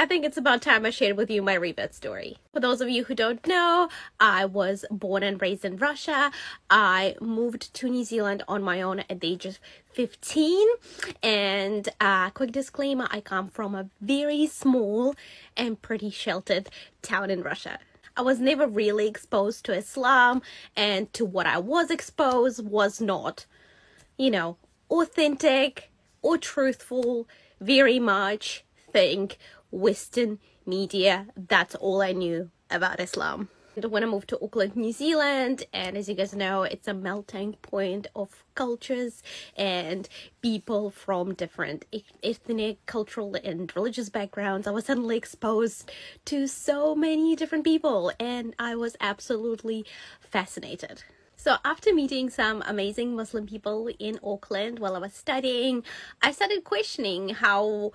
I think it's about time I shared with you my rebirth story. For those of you who don't know, I was born and raised in Russia. I moved to New Zealand on my own at the age of 15. And quick disclaimer, I come from a very small and pretty sheltered town in Russia. I was never really exposed to Islam, and to what I was exposed was not, authentic or truthful. Very much think Western media. That's all I knew about Islam. When I moved to Auckland, New Zealand, and as you guys know, it's a melting point of cultures and people from different ethnic, cultural, and religious backgrounds. I was suddenly exposed to so many different people, and I was absolutely fascinated. So after meeting some amazing Muslim people in Auckland while I was studying, I started questioning how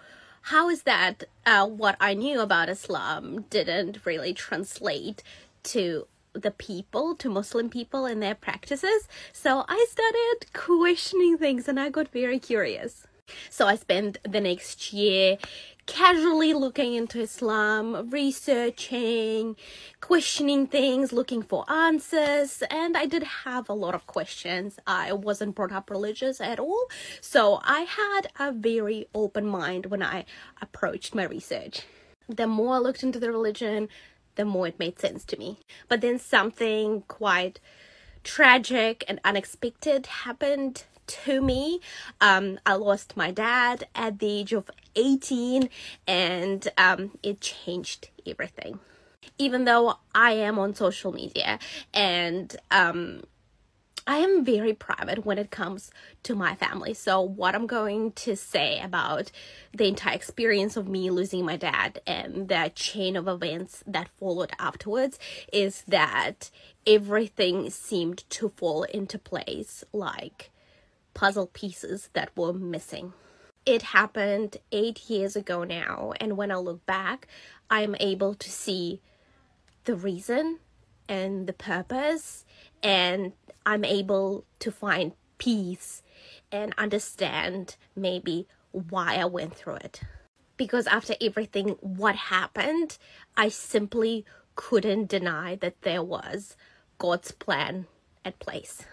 is that what I knew about Islam didn't really translate to the people, to Muslim people and their practices. So I started questioning things and I got very curious. So I spent the next year casually looking into Islam, researching, questioning things, looking for answers, and I did have a lot of questions. I wasn't brought up religious at all, so I had a very open mind when I approached my research. The more I looked into the religion, the more it made sense to me. But then something quite tragic and unexpected happened to me. I lost my dad at the age of 18, and it changed everything. Even though I am on social media and I am very private when it comes to my family. So what I'm going to say about the entire experience of me losing my dad and the chain of events that followed afterwards is that everything seemed to fall into place like puzzle pieces that were missing. It happened 8 years ago now, and when I look back, I'm able to see the reason and the purpose, and I'm able to find peace and understand maybe why I went through it. Because after everything what happened, I simply couldn't deny that there was God's plan at place.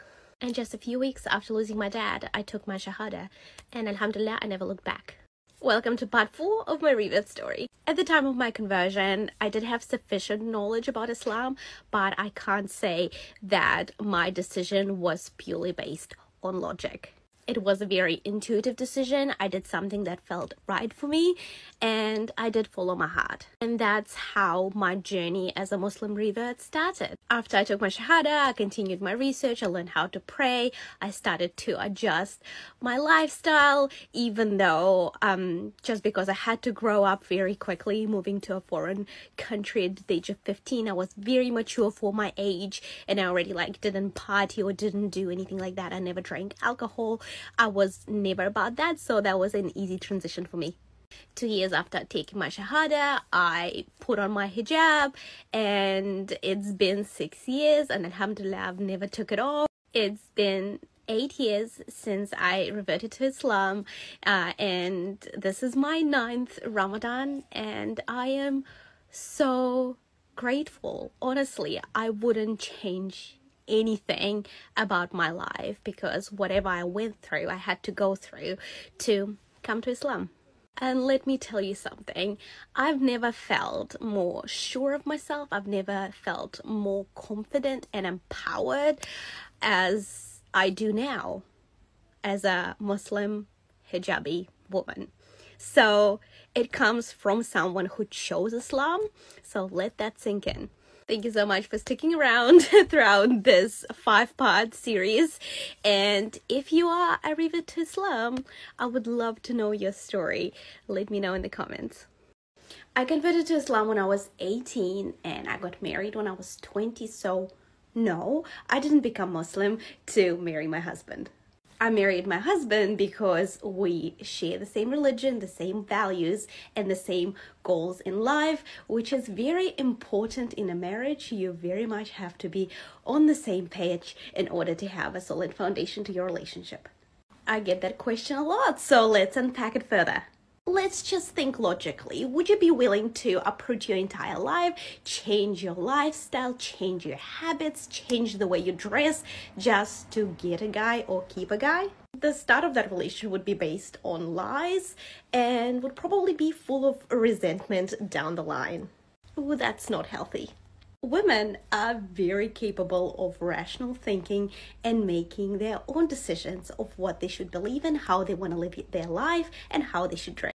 And just a few weeks after losing my dad, I took my Shahada, and alhamdulillah, I never looked back. Welcome to part 4 of my rebirth story. At the time of my conversion, I did have sufficient knowledge about Islam, but I can't say that my decision was purely based on logic. It was a very intuitive decision. I did something that felt right for me, and I did follow my heart. And that's how my journey as a Muslim revert started. After I took my Shahada, I continued my research. I learned how to pray. I started to adjust my lifestyle, even though just because I had to grow up very quickly, moving to a foreign country at the age of 15, I was very mature for my age, and I already didn't party or didn't do anything like that. I never drank alcohol. I was never about that, so that was an easy transition for me. 2 years after taking my Shahada, I put on my hijab, and it's been 6 years, and alhamdulillah, I've never took it off. It's been 8 years since I reverted to Islam, and this is my 9th Ramadan, and I am so grateful. Honestly, I wouldn't change anything about my life, because whatever I went through, I had to go through to come to Islam. And let me tell you something, I've never felt more sure of myself. I've never felt more confident and empowered as I do now as a Muslim hijabi woman. So it comes from someone who chose Islam, so let that sink in. Thank you so much for sticking around throughout this 5-part series. And if you are a revert to Islam, I would love to know your story. Let me know in the comments. I converted to Islam when I was 18, and I got married when I was 20. So no, I didn't become Muslim to marry my husband. I married my husband because we share the same religion, the same values, and the same goals in life, which is very important in a marriage. You very much have to be on the same page in order to have a solid foundation to your relationship. I get that question a lot, so let's unpack it further. Let's just think logically. Would you be willing to uproot your entire life, change your lifestyle, change your habits, change the way you dress just to get a guy or keep a guy? The start of that relationship would be based on lies and would probably be full of resentment down the line. Ooh, that's not healthy. Women are very capable of rational thinking and making their own decisions of what they should believe in, how they want to live their life, and how they should dress.